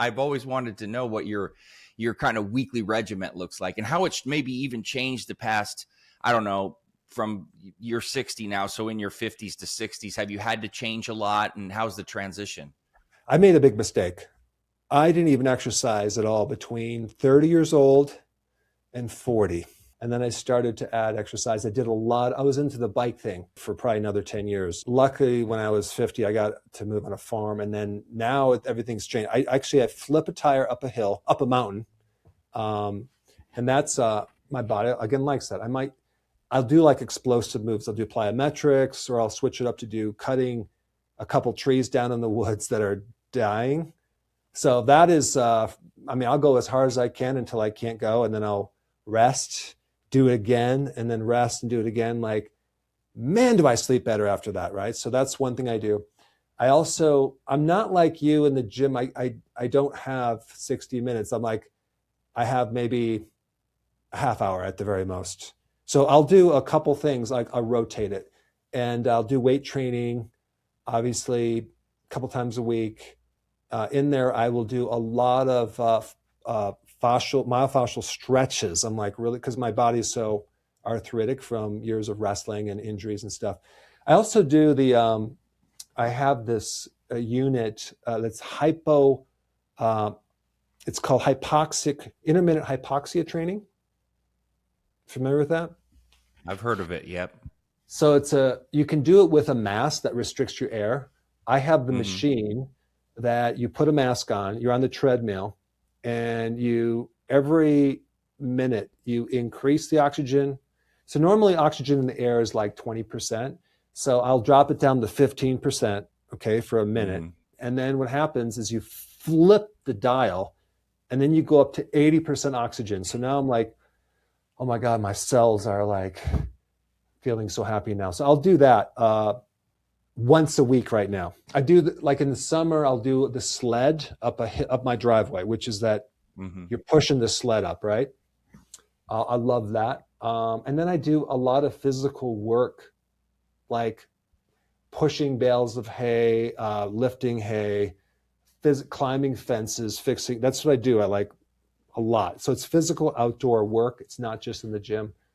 I've always wanted to know what your kind of weekly regiment looks like and how it's maybe even changed the past, I don't know, from you're 60 now. So in your 50s to 60s, have you had to change a lot, and how's the transition? I made a big mistake. I didn't even exercise at all between 30 years old and 40. And then I started to add exercise. I did a lot. I was into the bike thing for probably another 10 years. Luckily, when I was 50, I got to move on a farm. And then now everything's changed. I flip a tire up a hill, up a mountain. And that's my body, again, likes that. I'll do like explosive moves. I'll do plyometrics, or I'll switch it up to do cutting a couple trees down in the woods that are dying. So that is, I'll go as hard as I can until I can't go. And then I'll rest, do it again, and then rest and do it again. Like, man, do I sleep better after that, right? So that's one thing I do. I'm not like you in the gym. I don't have 60 minutes. I have maybe a half hour at the very most. So I'll do a couple things, like I'll rotate it, and I'll do weight training, obviously, a couple times a week. In there, I will do a lot of myofascial stretches. I'm like, really, because my body is so arthritic from years of wrestling and injuries and stuff. I also do I have this unit that's it's called hypoxic, intermittent hypoxia training. Familiar with that? I've heard of it. Yep. So you can do it with a mask that restricts your air. I have the Mm-hmm. machine that you put a mask on, you're on the treadmill, and every minute you increase the oxygen. So normally oxygen in the air is like 20%. So I'll drop it down to 15%, okay, for a minute. Mm-hmm. And then what happens is you flip the dial, and then you go up to 80% oxygen. So now I'm like, oh my God, my cells are like feeling so happy now. So I'll do that once a week right now. I do like in the summer, I'll do the sled up my driveway, which is that Mm-hmm. you're pushing the sled up, right? I love that. And then I do a lot of physical work, like pushing bales of hay, lifting hay, climbing fences, fixing. That's what I do. I like a lot. So it's physical outdoor work. It's not just in the gym.